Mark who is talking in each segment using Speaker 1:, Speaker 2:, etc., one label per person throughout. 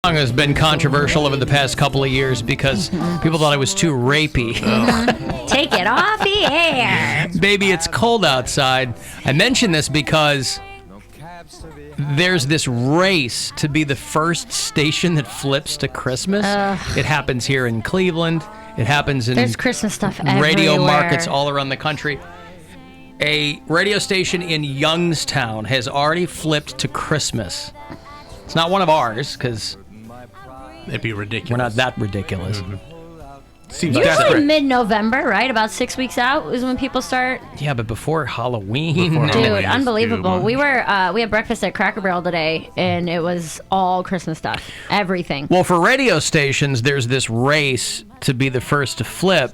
Speaker 1: song has been controversial over the past couple of years because people thought it was too rapey.
Speaker 2: Take it off the air.
Speaker 1: Baby, it's cold outside. I mention this because there's this race to be the first station that flips to Christmas. It happens here in Cleveland. It happens in
Speaker 2: There's Christmas stuff everywhere.
Speaker 1: Radio markets all around the country. A radio station in Youngstown has already flipped to Christmas. It's not one of ours because
Speaker 3: it'd be ridiculous.
Speaker 1: We're not that ridiculous.
Speaker 3: Seems
Speaker 2: Usually
Speaker 3: desperate.
Speaker 2: mid-November, right? About 6 weeks out is when people start.
Speaker 1: Yeah, but before Halloween.
Speaker 2: Dude, unbelievable. We had breakfast at Cracker Barrel today, and it was all Christmas stuff. Everything.
Speaker 1: Well, for radio stations, there's this race to be the first to flip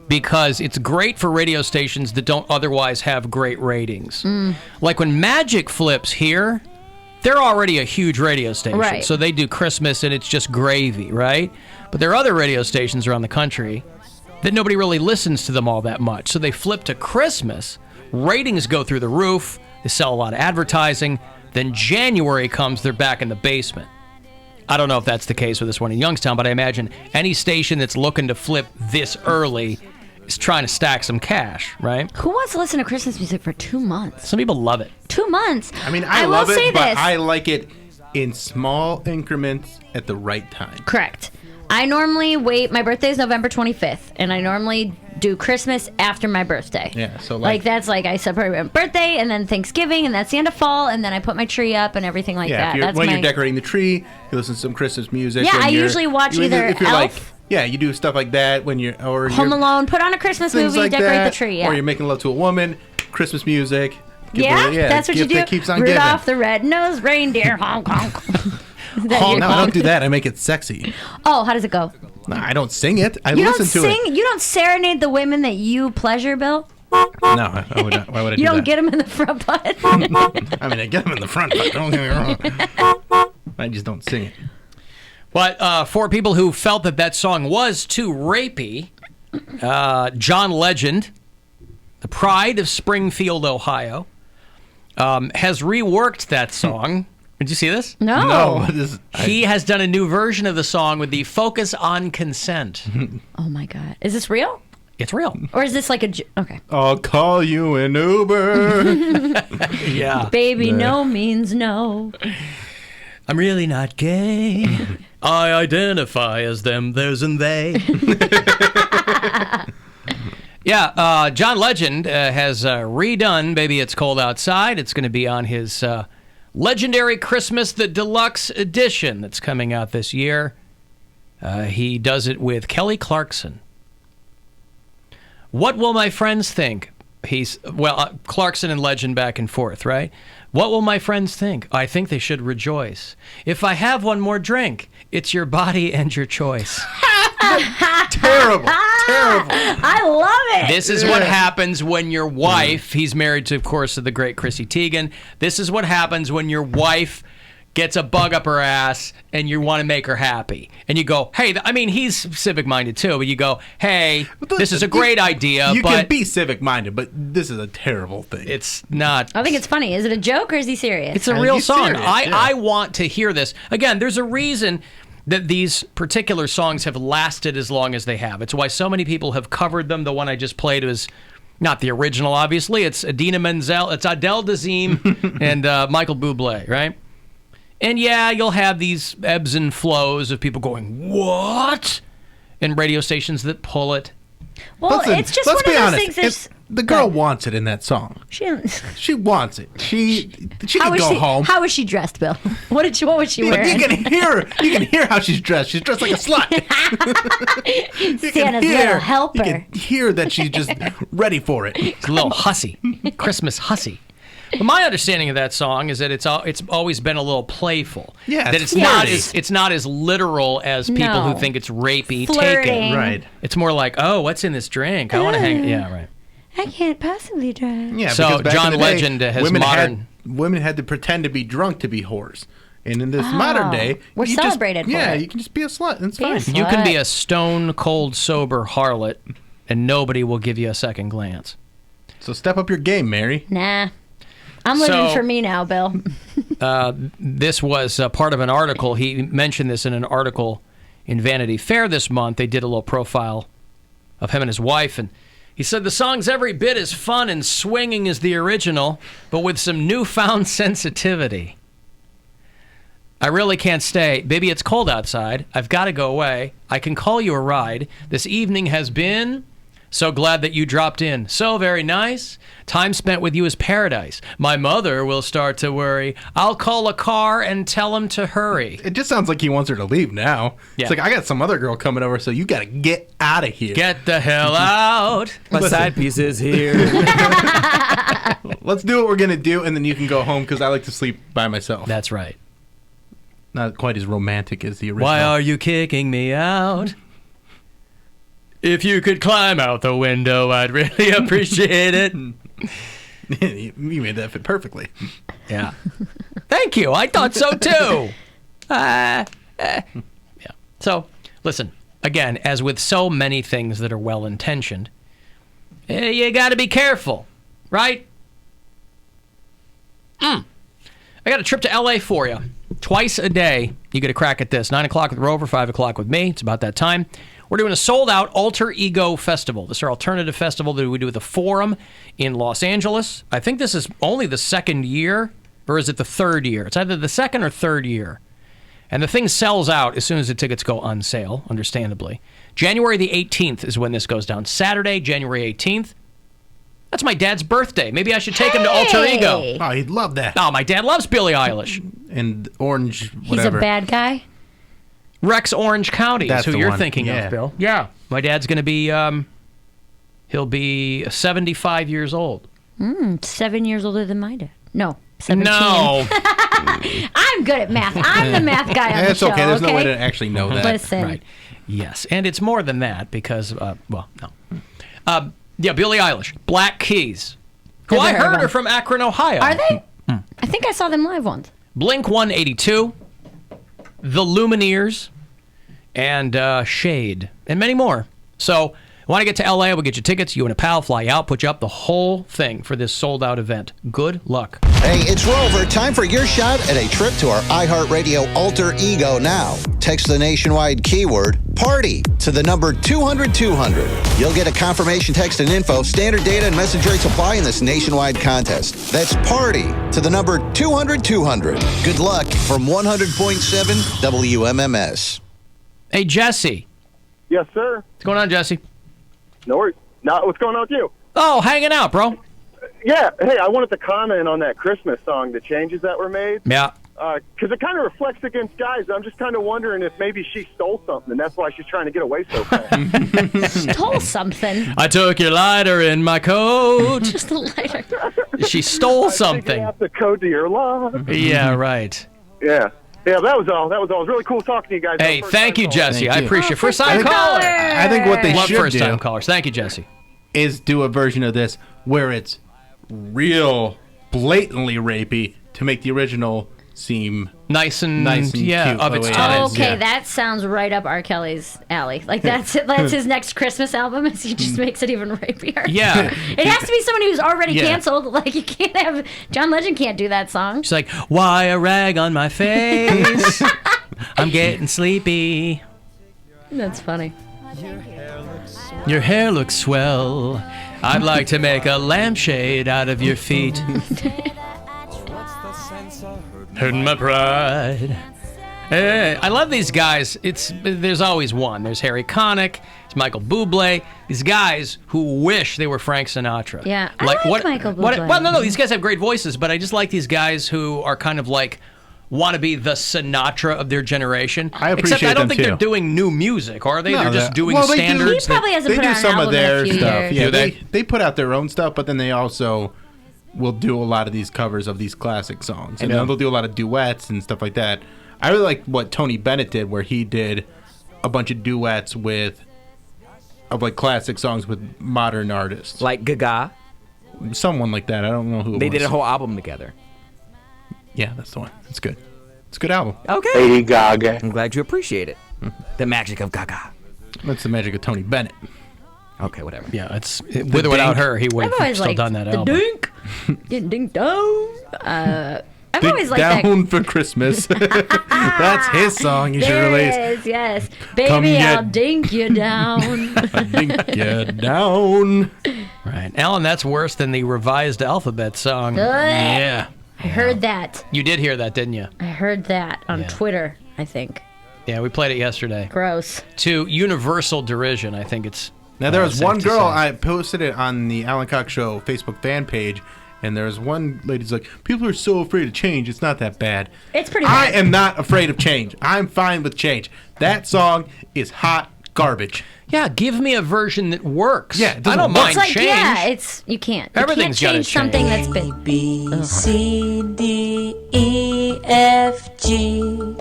Speaker 1: because it's great for radio stations that don't otherwise have great ratings. Like when Magic flips here, they're already a huge radio station.
Speaker 2: Right.
Speaker 1: So they do Christmas and it's just gravy, right? But there are other radio stations around the country that nobody really listens to them all that much. So they flip to Christmas, ratings go through the roof, they sell a lot of advertising, then January comes, they're back in the basement. I don't know if that's the case with this one in Youngstown, but I imagine any station that's looking to flip this early is trying to stack some cash, right?
Speaker 2: Who wants to listen to Christmas music for 2 months?
Speaker 1: Some people love it.
Speaker 2: 2 months.
Speaker 3: I mean, I love
Speaker 2: will say
Speaker 3: it, but
Speaker 2: this.
Speaker 3: I like it in small increments at the right time.
Speaker 2: Correct. I normally wait. My birthday is November 25th, and I normally do Christmas after my birthday.
Speaker 3: Yeah, so
Speaker 2: that's like I separate my birthday and then Thanksgiving, and that's the end of fall, and then I put my tree up and everything like that.
Speaker 3: Yeah, when you're decorating the tree, you listen to some Christmas music.
Speaker 2: Yeah, I usually watch either
Speaker 3: if you're
Speaker 2: Elf.
Speaker 3: Yeah, you do stuff like that when you're
Speaker 2: Home Alone, put on a Christmas movie,
Speaker 3: like
Speaker 2: decorate
Speaker 3: that,
Speaker 2: the tree. Yeah.
Speaker 3: Or you're making love to a woman, Christmas music.
Speaker 2: Yeah, that's what you
Speaker 3: gift
Speaker 2: do.
Speaker 3: that keeps on
Speaker 2: Rudolph
Speaker 3: giving.
Speaker 2: the Red-Nosed Reindeer, honk honk.
Speaker 3: Oh, no, I don't do that. I make it sexy.
Speaker 2: Oh, how does it go?
Speaker 3: No, I don't sing it. I
Speaker 2: You
Speaker 3: listen
Speaker 2: don't
Speaker 3: to
Speaker 2: sing. You don't serenade the women that you pleasure, Bill.
Speaker 3: it. No, I would not. Why would I do
Speaker 2: You don't
Speaker 3: that?
Speaker 2: get them in the front butt.
Speaker 3: I mean, I get them in the front, but don't get me wrong. I just don't sing it.
Speaker 1: But for people who felt that song was too rapey, John Legend, the pride of Springfield, Ohio, has reworked that song. Did you see this?
Speaker 2: No.
Speaker 1: He has done a new version of the song with the focus on consent.
Speaker 2: Oh my God. Is this real?
Speaker 1: It's real.
Speaker 2: Or is this like a... Okay.
Speaker 3: I'll call you an Uber.
Speaker 1: Yeah.
Speaker 2: Baby, no means no.
Speaker 1: I'm really not gay. I identify as them, theirs, and they. Yeah, John Legend has redone Baby It's Cold Outside. It's going to be on his legendary Christmas, the Deluxe Edition that's coming out this year. He does it with Kelly Clarkson. What will my friends think? Clarkson and Legend back and forth, right? What will my friends think? I think they should rejoice. If I have one more drink, it's your body and your choice.
Speaker 3: Terrible. Terrible.
Speaker 2: I love it.
Speaker 1: This is what happens when your wife, he's married to, of course, the great Chrissy Teigen. This is what happens when your wife gets a bug up her ass and you want to make her happy. And you go, hey, I mean, he's civic-minded too, but you go, hey, this is a great idea,
Speaker 3: You
Speaker 1: but
Speaker 3: can be civic-minded, but this is a terrible thing.
Speaker 1: it's not.
Speaker 2: I think it's funny. Is it a joke or is he serious?
Speaker 1: It's a real
Speaker 3: He's
Speaker 1: song.
Speaker 3: serious, yeah.
Speaker 1: I want to hear this. Again, there's a reason that these particular songs have lasted as long as they have. It's why so many people have covered them. The one I just played was not the original, obviously. It's Idina Menzel. It's Adele Dazeem and Michael Bublé, right? And yeah, you'll have these ebbs and flows of people going, what? And radio stations that pull it.
Speaker 2: Well,
Speaker 3: Listen,
Speaker 2: it's just
Speaker 3: let's
Speaker 2: one
Speaker 3: be
Speaker 2: of those
Speaker 3: honest.
Speaker 2: things. There's,
Speaker 3: The girl wants it in that song.
Speaker 2: she
Speaker 3: wants it. She
Speaker 2: how
Speaker 3: can
Speaker 2: was
Speaker 3: go
Speaker 2: she,
Speaker 3: home.
Speaker 2: How was she dressed, Bill? What was she wearing?
Speaker 3: You can hear how she's dressed. She's dressed like a slut. You
Speaker 2: Santa's little helper.
Speaker 3: You can hear that she's just ready for it.
Speaker 1: It's a little hussy. Christmas hussy. But my understanding of that song is that it's always been a little playful.
Speaker 3: Yeah,
Speaker 1: that
Speaker 3: it's
Speaker 1: it's not as literal as people who think it's rapey take
Speaker 2: Flirting.
Speaker 1: it.
Speaker 3: Right.
Speaker 1: It's more like, oh, what's in this drink? I want to hang. Yeah, right.
Speaker 2: I can't possibly drive.
Speaker 3: Yeah.
Speaker 1: So
Speaker 3: because back
Speaker 1: John
Speaker 3: in the day,
Speaker 1: Legend has
Speaker 3: women had to pretend to be drunk to be whores. And in this modern day,
Speaker 2: we're
Speaker 3: you
Speaker 2: celebrated for
Speaker 3: Yeah,
Speaker 2: it.
Speaker 3: you can just be a slut. It's
Speaker 2: Be a
Speaker 3: fine.
Speaker 2: slut.
Speaker 1: You can be a stone cold sober harlot, and nobody will give you a second glance.
Speaker 3: So step up your game, Mary.
Speaker 2: Nah. I'm living for me now, Bill.
Speaker 1: This was part of an article. He mentioned this in an article in Vanity Fair this month. They did a little profile of him and his wife, and he said the song's every bit as fun and swinging as the original, but with some newfound sensitivity. I really can't stay. Baby, it's cold outside. I've got to go away. I can call you a ride. This evening has been so glad that you dropped in. So very nice. Time spent with you is paradise. My mother will start to worry. I'll call a car and tell him to hurry.
Speaker 3: It just sounds like he wants her to leave now.
Speaker 1: Yeah.
Speaker 3: It's like, I got some other girl coming over, so you got to get out of here.
Speaker 1: Get the hell out.
Speaker 4: My side piece is here.
Speaker 3: Let's do what we're going to do, and then you can go home because I like to sleep by myself.
Speaker 1: That's right.
Speaker 3: Not quite as romantic as the original.
Speaker 1: Why are you kicking me out? If you could climb out the window, I'd really appreciate it.
Speaker 3: You made that fit perfectly.
Speaker 1: Yeah. Thank you. I thought so too. Yeah. So, listen, again, as with so many things that are well-intentioned, you got to be careful, right? I got a trip to L.A. for you. Twice a day, you get a crack at this. 9 o'clock with Rover, 5 o'clock with me. It's about that time. We're doing a sold-out Alter Ego Festival. This is our alternative festival that we do at the Forum in Los Angeles. I think this is only the second year, or is it the third year? It's either the second or third year. And the thing sells out as soon as the tickets go on sale, understandably. January the 18th is when this goes down. Saturday, January 18th. That's my dad's birthday. Maybe I should take him to Alter Ego.
Speaker 3: Oh, he'd love that.
Speaker 1: Oh, my dad loves Billie Eilish.
Speaker 3: And Orange,
Speaker 2: He's
Speaker 3: whatever.
Speaker 2: a bad guy?
Speaker 1: Rex Orange County
Speaker 3: That's
Speaker 1: is who
Speaker 3: the
Speaker 1: you're
Speaker 3: one.
Speaker 1: thinking
Speaker 3: Yeah.
Speaker 1: of, Bill. Yeah. My dad's going to be, he'll be 75 years old.
Speaker 2: 7 years older than my dad. No, 17.
Speaker 1: No.
Speaker 2: I'm good at math. I'm the math guy on the
Speaker 3: It's
Speaker 2: show,
Speaker 3: okay. There's
Speaker 2: okay?
Speaker 3: no way to actually know that.
Speaker 2: Listen.
Speaker 1: Right. Yes. And it's more than that because, well, no. Yeah, Billie Eilish, Black Keys, who
Speaker 2: Never
Speaker 1: I
Speaker 2: heard of
Speaker 1: heard are
Speaker 2: them.
Speaker 1: from Akron, Ohio.
Speaker 2: Are they? I think I saw them live once.
Speaker 1: Blink 182, The Lumineers, and Shade, and many more. So, want to get to LA? We'll get you tickets. You and a pal fly out, put you up the whole thing for this sold-out event. Good luck.
Speaker 5: Hey, it's Rover. Time for your shot at a trip to our iHeartRadio Alter Ego now. Text the nationwide keyword PARTY to the number 200-200. You'll get a confirmation text and info. Standard data and message rates apply in this nationwide contest. That's PARTY to the number 200-200. Good luck from 100.7 WMMS.
Speaker 1: Hey, Jesse.
Speaker 6: Yes, sir.
Speaker 1: What's going on, Jesse?
Speaker 6: No worries. Now, what's going on with you?
Speaker 1: Oh, hanging out, bro.
Speaker 6: Yeah. Hey, I wanted to comment on that Christmas song, the changes that were made.
Speaker 1: Yeah.
Speaker 6: Because it kind of reflects against guys. I'm just kind of wondering if maybe she stole something, and that's why she's trying to get away so fast.
Speaker 2: Stole something.
Speaker 1: I took your lighter in my coat.
Speaker 2: Just a lighter.
Speaker 1: She stole
Speaker 6: Figuring
Speaker 1: something.
Speaker 6: out the code to your love.
Speaker 1: Yeah, right.
Speaker 6: Yeah. Yeah, that was all. That was all. It was really cool talking to you guys.
Speaker 1: Hey, thank you, Jesse. I
Speaker 3: Thank you.
Speaker 1: appreciate it. First time
Speaker 2: First-time
Speaker 1: caller.
Speaker 2: caller.
Speaker 3: I think what they
Speaker 1: Love
Speaker 3: should
Speaker 1: first-time
Speaker 3: do
Speaker 1: callers. Thank you, Jesse.
Speaker 3: is do a version of this where it's real blatantly rapey to make the original seem
Speaker 1: Nice and
Speaker 3: cute.
Speaker 1: of its
Speaker 3: Oh,
Speaker 1: time.
Speaker 3: yeah.
Speaker 2: Okay,
Speaker 3: Yeah.
Speaker 2: that sounds right up R. Kelly's alley. Like that's it. That's his next Christmas album. Is he just makes it even rapier?
Speaker 1: Yeah.
Speaker 2: It has to be somebody who's already
Speaker 3: Yeah.
Speaker 2: canceled. Like you can't have John Legend can't do that song.
Speaker 1: She's like, why a rag on my face? I'm getting sleepy.
Speaker 2: That's funny.
Speaker 1: Your hair looks swell. I'd like to make a lampshade out of your feet. Hurting my pride. I love these guys. There's always one. There's Harry Connick. It's Michael Bublé. These guys who wish they were Frank Sinatra.
Speaker 2: Yeah, I like Michael Bublé.
Speaker 1: Well, no, these guys have great voices, but I just like these guys who are kind of like want to be the Sinatra of their generation.
Speaker 3: I appreciate
Speaker 1: Except I don't
Speaker 3: them,
Speaker 1: think
Speaker 3: too.
Speaker 1: they're doing new music, are they?
Speaker 3: No,
Speaker 1: they're just
Speaker 3: that-
Speaker 1: doing
Speaker 3: well, they do.
Speaker 1: standards.
Speaker 2: He probably hasn't
Speaker 3: they
Speaker 2: put
Speaker 3: do
Speaker 2: out an
Speaker 3: some
Speaker 2: album
Speaker 3: of their
Speaker 2: in a few
Speaker 3: stuff.
Speaker 2: years.
Speaker 3: Yeah,
Speaker 1: Do they?
Speaker 3: they put out their own stuff, but then they also will do a lot of these covers of these classic songs, and then they'll do a lot of duets and stuff like that. I really like what Tony Bennett did, where he did a bunch of duets of like classic songs with modern artists,
Speaker 4: Like Gaga.
Speaker 3: someone like that. I don't know who.
Speaker 4: They
Speaker 3: it was.
Speaker 4: did a whole album together.
Speaker 3: Yeah, that's the one. It's good. It's a good album.
Speaker 4: Okay.
Speaker 6: Lady Gaga.
Speaker 4: I'm glad you appreciate it. The magic of Gaga.
Speaker 3: That's the magic of Tony Bennett.
Speaker 4: Okay, whatever.
Speaker 1: Yeah, with or without her, he would
Speaker 2: I've
Speaker 1: have
Speaker 2: always
Speaker 1: still
Speaker 2: liked
Speaker 1: done that
Speaker 2: the
Speaker 1: album.
Speaker 2: dink. Getting dinked down. I've always liked that.
Speaker 3: Down for Christmas. That's his song. You should release.
Speaker 2: There it is, yes. Baby, I'll dink you down.
Speaker 3: Dink you down.
Speaker 1: Right. Alan, that's worse than the revised alphabet song. Yeah.
Speaker 2: I heard that.
Speaker 1: You did hear that, didn't you?
Speaker 2: I heard that on Twitter, I think.
Speaker 1: Yeah, we played it yesterday.
Speaker 2: Gross.
Speaker 1: To universal derision, I think it's...
Speaker 3: Now, there was one girl,
Speaker 1: I
Speaker 3: I posted it on the Alan Cox Show Facebook fan page, and there was one lady's like, people are so afraid of change, it's not that bad.
Speaker 2: It's pretty bad.
Speaker 3: I am not afraid of change. I'm fine with change. That song is hot garbage.
Speaker 1: Yeah, give me a version that works.
Speaker 3: Yeah, it
Speaker 1: I don't mind
Speaker 2: It's like,
Speaker 1: change.
Speaker 2: yeah, you can't.
Speaker 1: Everything's
Speaker 2: you
Speaker 1: gotta
Speaker 2: can't change something that's been...
Speaker 7: B, C, D, E, F, G,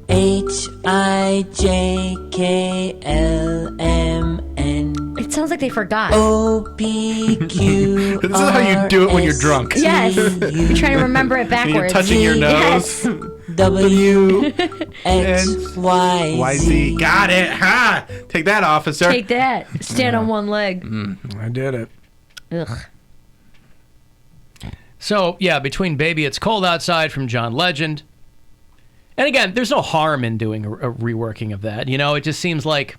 Speaker 7: H, I, J, K, L, M, N,
Speaker 2: It sounds like they forgot.
Speaker 7: O, P, Q,
Speaker 3: This is how you do it when you're drunk.
Speaker 2: Yes. You're trying to remember it backwards.
Speaker 3: You're touching your nose.
Speaker 2: Yes.
Speaker 7: W, X, Y,
Speaker 3: Y, Z. Got it. Ha! Take that, officer.
Speaker 2: Take that. Stand on one leg.
Speaker 3: I did it.
Speaker 2: Ugh.
Speaker 1: So, yeah, between Baby It's Cold Outside from John Legend, and again, there's no harm in doing a reworking of that. You know, it just seems like,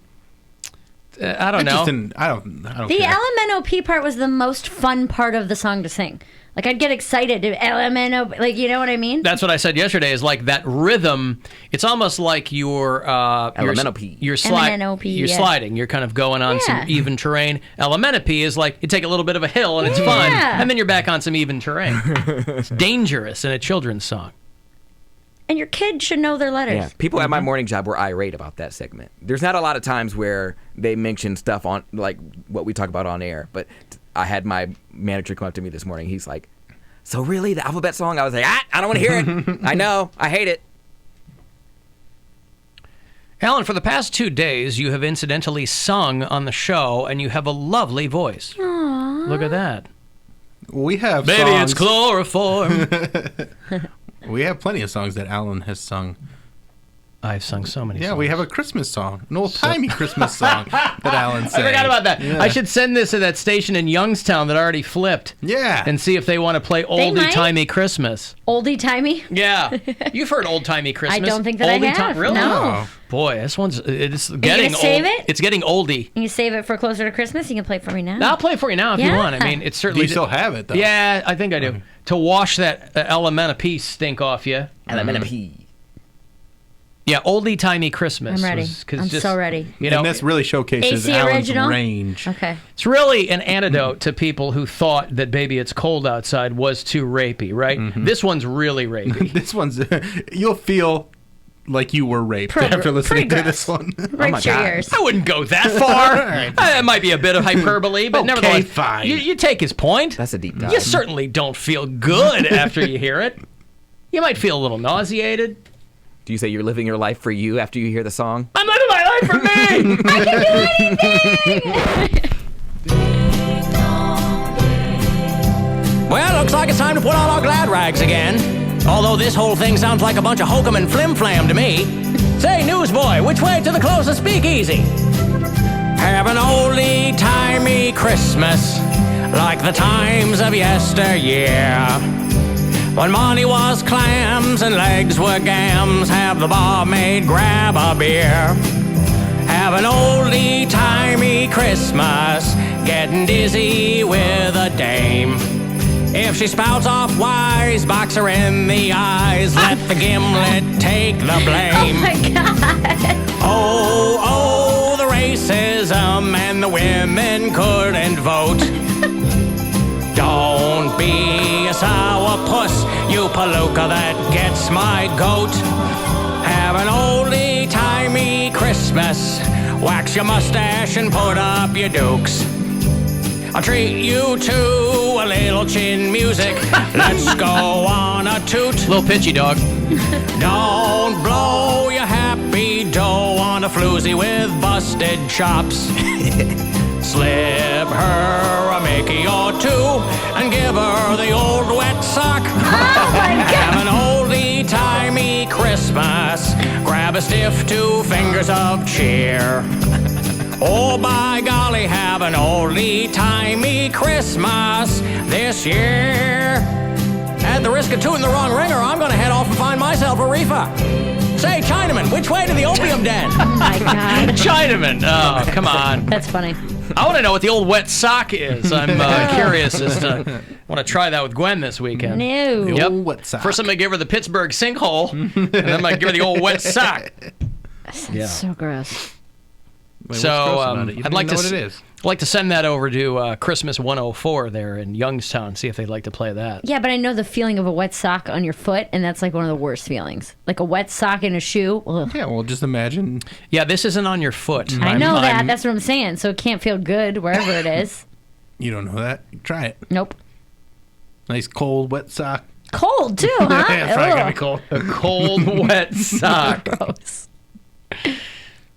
Speaker 1: I don't know.
Speaker 3: I don't
Speaker 2: The
Speaker 3: care.
Speaker 2: LMNOP part was the most fun part of the song to sing. Like, I'd get excited. LMNOP, like, you know what I mean?
Speaker 1: That's what I said yesterday, is like that rhythm, it's almost like you're
Speaker 4: LMNOP.
Speaker 1: You're
Speaker 2: LMNOP,
Speaker 1: you're
Speaker 2: yeah.
Speaker 1: sliding. You're kind of going on some even terrain. LMNOP is like you take a little bit of a hill and it's fun, and then you're back on some even terrain. It's dangerous in a children's song.
Speaker 2: And your kid should know their letters.
Speaker 4: Yeah, people at my morning job were irate about that segment. There's not a lot of times where they mention stuff on, like, what we talk about on air, but I had my manager come up to me this morning. He's like, so really, the alphabet song? I was like, I don't want to hear it. I know. I hate it.
Speaker 1: Alan, for the past 2 days, you have incidentally sung on the show, and you have a lovely voice. Aww. Look at that.
Speaker 3: We have
Speaker 1: Baby,
Speaker 3: songs.
Speaker 1: it's chloroform.
Speaker 3: We have plenty of songs that Alan has sung.
Speaker 1: I've sung so many songs.
Speaker 3: Yeah, we have a Christmas song, an old-timey Christmas song that Alan sang.
Speaker 1: I forgot about that.
Speaker 3: Yeah.
Speaker 1: I should send this to that station in Youngstown that already flipped.
Speaker 3: Yeah.
Speaker 1: And see if they want to play oldie-timey Christmas.
Speaker 2: Oldie-timey?
Speaker 1: Yeah. You've heard oldie-timey Christmas.
Speaker 2: I don't think that I have.
Speaker 1: Really?
Speaker 2: No.
Speaker 1: Boy, it's getting
Speaker 2: gonna save
Speaker 1: old.
Speaker 2: it?
Speaker 1: It's getting oldie.
Speaker 2: You save it for closer to Christmas? You can play it for me now.
Speaker 1: I'll play it for you now if you want. I mean, it's
Speaker 3: Do
Speaker 1: certainly...
Speaker 3: you still have it, though?
Speaker 1: Yeah, I think I do. To wash that LMNOP stink off you.
Speaker 4: LMNOP.
Speaker 1: Yeah, oldie-timey Christmas.
Speaker 2: I'm ready. I'm so ready.
Speaker 1: You know,
Speaker 3: and this really showcases
Speaker 2: AC
Speaker 3: Alan's
Speaker 2: original?
Speaker 3: range.
Speaker 2: Okay.
Speaker 1: it's really an antidote to people who thought that Baby It's Cold Outside was too rapey, right? This one's really rapey.
Speaker 3: This one's... You'll feel like you were raped after listening to this one.
Speaker 2: Right your ears.
Speaker 1: I wouldn't go that far. It might be a bit of hyperbole, but
Speaker 3: Okay,
Speaker 1: nevertheless,
Speaker 3: fine.
Speaker 1: You take his point.
Speaker 4: That's a deep dive.
Speaker 1: You certainly don't feel good after you hear it. You might feel a little nauseated.
Speaker 4: Do you say you're living your life for you after you hear the song?
Speaker 1: I'm living my life for me.
Speaker 2: I can do anything!
Speaker 1: Well, looks like it's time to put on our glad rags again. Although this whole thing sounds like a bunch of hokum and flim-flam to me. Say, newsboy, which way to the closest speakeasy? Have an oldie-timey Christmas, like the times of yesteryear. When money was clams and legs were gams, have the barmaid grab a beer. Have an oldie-timey Christmas, getting dizzy with a dame. If she spouts off wise, box her in the eyes, let the gimlet take the blame.
Speaker 2: Oh my God.
Speaker 1: Oh, the racism and the women couldn't vote. Don't be a sourpuss, you palooka that gets my goat. Have an oldie-timey Christmas, wax your mustache and put up your dukes. I'll treat you to a little chin music. Let's go on a toot. Little pitchy, dog. Don't blow your happy dough on a floozy with busted chops. Slip her a Mickey or two and give her the old wet sock.
Speaker 2: Oh my God.
Speaker 1: Have an oldie-timey Christmas. Grab a stiff 2 fingers of cheer. Oh, by golly, have an oldie-timey Christmas this year. at the risk of two in the wrong ringer, I'm going to head off and find myself a reefer. Say, Chinaman, which way to the opium den?
Speaker 2: Oh my God.
Speaker 1: Chinaman. Oh, come on.
Speaker 2: That's funny.
Speaker 1: I want to know what the old wet sock is. I'm curious as to. I want to try that with Gwen this weekend.
Speaker 2: No.
Speaker 3: The
Speaker 1: Yep.
Speaker 3: old wet sock.
Speaker 1: First, I'm going to give her the Pittsburgh sinkhole, and then I'm going to give her the old wet sock. Yeah.
Speaker 2: So gross.
Speaker 3: Wait,
Speaker 1: So
Speaker 3: what's gross about it? You
Speaker 1: I'd
Speaker 3: don't
Speaker 1: like
Speaker 3: even
Speaker 1: to
Speaker 3: know what it is.
Speaker 1: I'd like to send that over to Christmas 104 there in Youngstown. See if they'd like to play that.
Speaker 2: Yeah, but I know the feeling of a wet sock on your foot, and that's like one of the worst feelings. Like a wet sock in a shoe. Ugh.
Speaker 3: Yeah, well, just imagine.
Speaker 1: Yeah, this isn't on your foot.
Speaker 2: I know that. That's what I'm saying. So it can't feel good wherever it is.
Speaker 3: You don't know that. Try it.
Speaker 2: Nope.
Speaker 3: Nice cold wet sock.
Speaker 2: Cold too, huh?
Speaker 3: Yeah, it's probably gonna be
Speaker 2: Ugh.
Speaker 3: cold.
Speaker 1: A cold wet sock.
Speaker 2: Gross.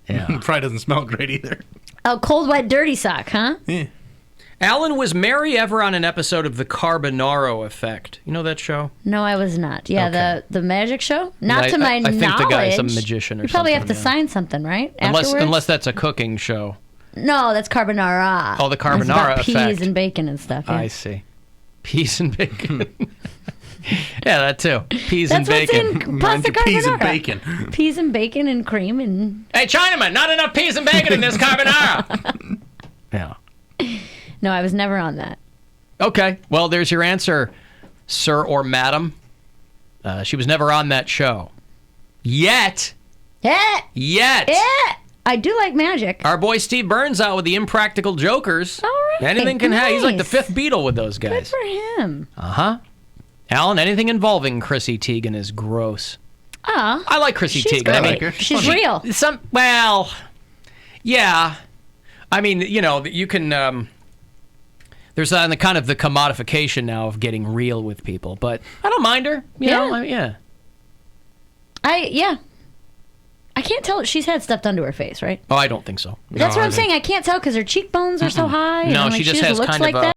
Speaker 1: Yeah.
Speaker 3: Probably doesn't smell great either.
Speaker 2: A cold, wet, dirty sock, huh?
Speaker 3: Yeah.
Speaker 1: Alan, was Mary ever on an episode of The Carbonaro Effect? You know that show?
Speaker 2: No, I was not. Yeah,
Speaker 1: Okay.
Speaker 2: the magic show. Not to my
Speaker 1: I think
Speaker 2: knowledge.
Speaker 1: the guy's a magician or
Speaker 2: You probably
Speaker 1: something,
Speaker 2: have to
Speaker 1: yeah.
Speaker 2: sign something, right?
Speaker 1: Unless
Speaker 2: Afterwards?
Speaker 1: that's a cooking show.
Speaker 2: No, that's carbonara.
Speaker 1: Oh, the
Speaker 2: It's
Speaker 1: carbonara
Speaker 2: about peas
Speaker 1: effect.
Speaker 2: and bacon and stuff. Yeah.
Speaker 1: I see. Peas and bacon. Yeah, that too. Peas
Speaker 2: That's
Speaker 1: and
Speaker 2: what's
Speaker 1: bacon.
Speaker 2: in pasta carbonara.
Speaker 3: Peas and bacon.
Speaker 2: Peas and bacon and cream and.
Speaker 1: Hey, Chinaman, not enough peas and bacon in this carbonara. Yeah.
Speaker 2: No, I was never on that.
Speaker 1: Okay. Well, there's your answer, sir or madam. She was never on that show. Yet.
Speaker 2: Yeah,
Speaker 1: Yet.
Speaker 2: yeah. I do like magic.
Speaker 1: Our boy Steve Burns out with the Impractical Jokers.
Speaker 2: All right,
Speaker 1: Anything can happen. He's like the
Speaker 2: nice.
Speaker 1: fifth Beatle with those
Speaker 2: Good
Speaker 1: guys.
Speaker 2: for him.
Speaker 1: Uh-huh. Alan, anything involving Chrissy Teigen is gross.
Speaker 2: Ah,
Speaker 1: I like Chrissy
Speaker 2: she's
Speaker 1: Teigen. I
Speaker 2: great.
Speaker 1: mean,
Speaker 2: She's real.
Speaker 1: Yeah. I mean, you know, you can. There's the kind of the commodification now of getting real with people, but I don't mind her. You
Speaker 2: Yeah.
Speaker 1: know, yeah.
Speaker 2: I can't tell. She's had stuff done to her face, right?
Speaker 1: Oh, I don't think so.
Speaker 2: That's
Speaker 3: No,
Speaker 2: what
Speaker 3: I
Speaker 2: I'm saying. I can't tell because her cheekbones are so high. and
Speaker 1: No,
Speaker 2: I'm like,
Speaker 1: she just has
Speaker 2: looks
Speaker 1: kind
Speaker 2: like
Speaker 1: of a
Speaker 2: that.